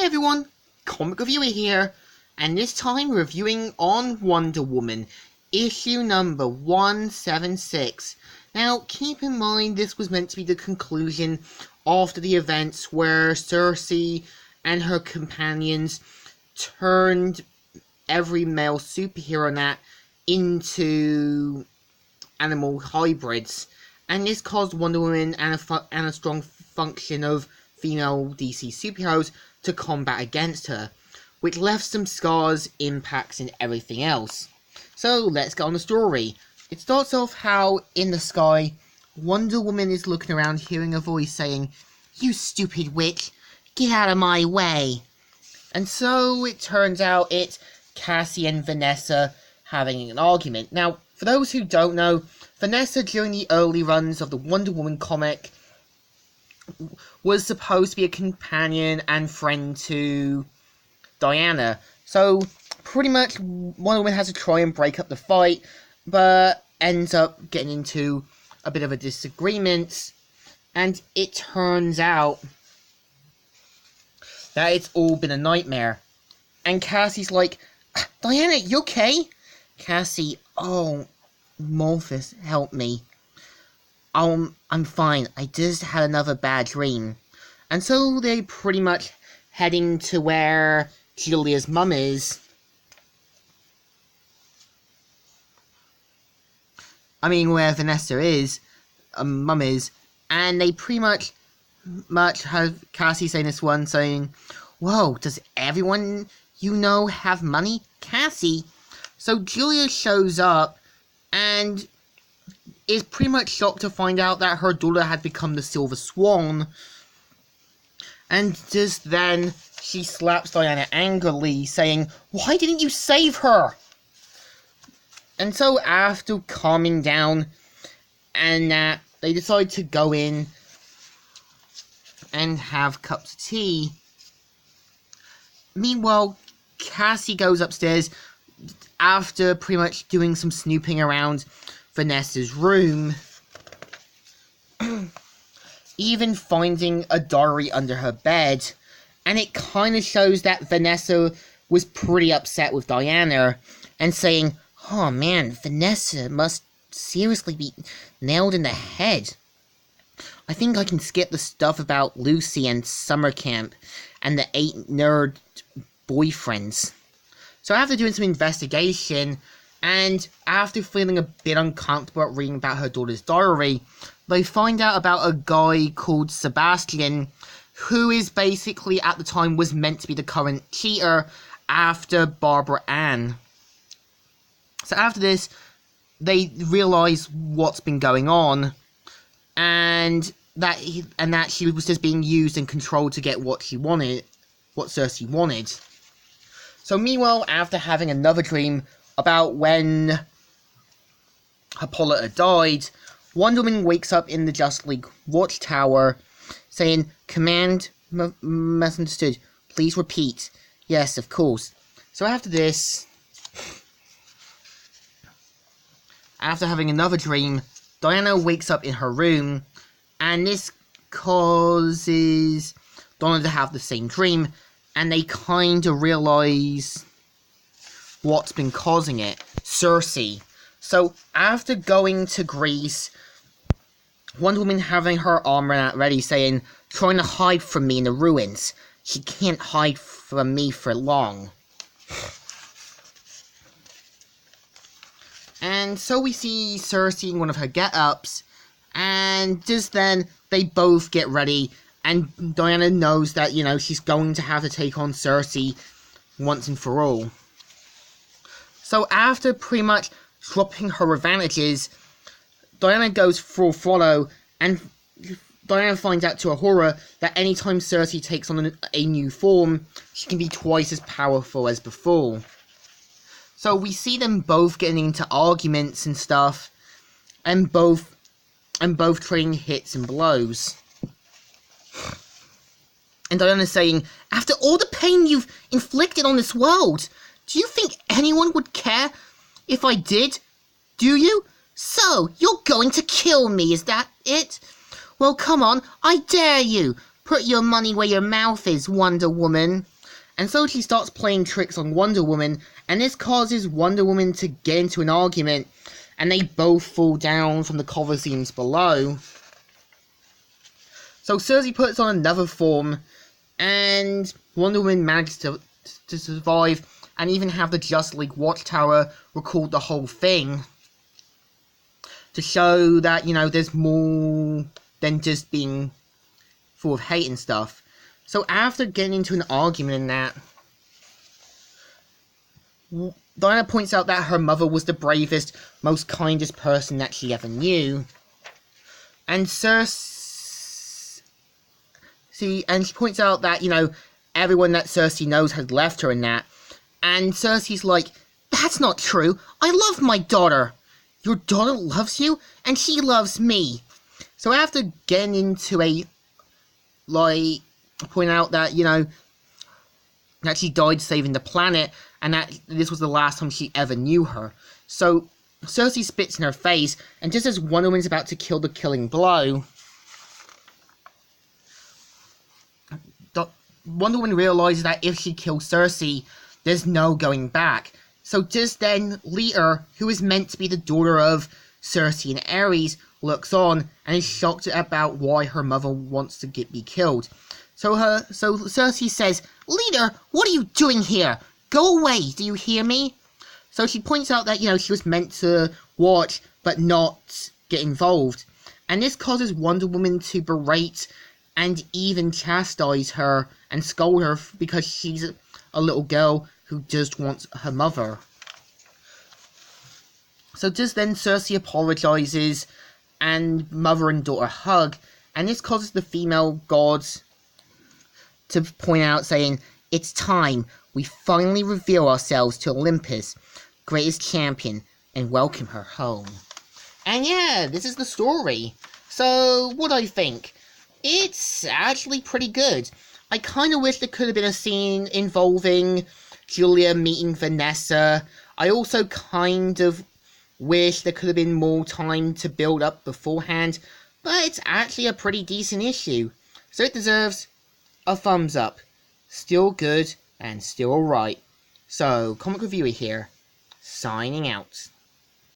Hi everyone, Comic Reviewer here, and this time reviewing on Wonder Woman, issue number 176. Now, keep in mind this was meant to be the conclusion after the events where Circe and her companions turned every male superhero nat into animal hybrids, and this caused Wonder Woman and a strong function of female DC superheroes to combat against her, which left some scars, impacts, and everything else. So let's get on the story. It starts off how, in the sky, Wonder Woman is looking around, hearing a voice saying, "You stupid witch, get out of my way." And so it turns out it's Cassie and Vanessa having an argument. Now, for those who don't know, Vanessa, during the early runs of the Wonder Woman comic, was supposed to be a companion and friend to Diana. So, pretty much, Wonder Woman has to try and break up the fight, but ends up getting into a bit of a disagreement, and it turns out that it's all been a nightmare. And Cassie's like, "Diana, you okay?" Cassie, "Oh, Morphus, help me. I'm fine. I just had another bad dream." And so they pretty much heading to where Julia's mum is. Where Vanessa is, mum is, and they pretty much have Cassie saying this one, saying, "Whoa, does everyone you know have money, Cassie?" So Julia shows up and is pretty much shocked to find out that her daughter had become the Silver Swan. And just then, she slaps Diana angrily, saying, "Why didn't you save her?" And so after calming down, and they decide to go in and have cups of tea. Meanwhile, Cassie goes upstairs after pretty much doing some snooping around Vanessa's room, even finding a diary under her bed, and it kind of shows that Vanessa was pretty upset with Diana, and saying, "Oh man, Vanessa must seriously be nailed in the head. I think I can skip the stuff about Lucy and summer camp and the 8 nerd boyfriends." So after doing some investigation, and after feeling a bit uncomfortable reading about her daughter's diary, they find out about a guy called Sebastian, who is basically, at the time, was meant to be the current cheater after Barbara Ann. So after this, they realise what's been going on, and that she was just being used and controlled to get what she wanted, what Circe wanted. So meanwhile, after having another dream about when Hippolyta died, Wonder Woman wakes up in the Justice League watchtower, saying, "Command misunderstood. Please repeat." "Yes, of course." So after this, after having another dream, Diana wakes up in her room, and this causes Donna to have the same dream, and they kind of realize what's been causing it: Circe. So after going to Greece, Wonder Woman having her armor ready, saying, "Trying to hide from me in the ruins. She can't hide from me for long." And so we see Circe in one of her get-ups, and just then they both get ready, and Diana knows that, she's going to have to take on Circe once and for all. So after pretty much dropping her advantages, Diana goes full throttle, and Diana finds out to her horror that anytime Circe takes on a new form, she can be twice as powerful as before. So we see them both getting into arguments and stuff, and both trading hits and blows. And Diana's saying, "After all the pain you've inflicted on this world, do you think anyone would care if I did? Do you? So, you're going to kill me, is that it? Well, come on, I dare you. Put your money where your mouth is, Wonder Woman." And so she starts playing tricks on Wonder Woman, and this causes Wonder Woman to get into an argument, and they both fall down from the Colosseums below. So Circe puts on another form, and Wonder Woman manages to survive, and even have the Justice League Watchtower record the whole thing, to show that, you know, there's more than just being full of hate and stuff. So after getting into an argument in that, Diana points out that her mother was the bravest, most kindest person that she ever knew. And Circe... and she points out that, you know, everyone that Circe knows had left her and that. And Circe's like, that's not true. I love my daughter. Your daughter loves you? And she loves me. So after getting into a, like, point out that, you know, that she died saving the planet, and that this was the last time she ever knew her. So Circe spits in her face, and just as Wonder Woman's about to kill the killing blow, Wonder Woman realizes that if she kills Circe, there's no going back. So just then, Lita, who is meant to be the daughter of Circe and Ares, looks on and is shocked about why her mother wants to be killed. So Circe says, Lita, what are you doing here? Go away, do you hear me? So she points out that, you know, she was meant to watch, but not get involved. And this causes Wonder Woman to berate and even chastise her and scold her because she's a little girl who just wants her mother. So just then Circe apologizes and mother and daughter hug, and this causes the female gods to point out, saying, it's time we finally reveal ourselves to Olympus, greatest champion, and welcome her home. And yeah, this is the story. So what do I think? It's actually pretty good. I kind of wish there could have been a scene involving Julia meeting Vanessa. I also kind of wish there could have been more time to build up beforehand, but it's actually a pretty decent issue. So it deserves a thumbs up. Still good and still alright. So, Comic Reviewer here, signing out.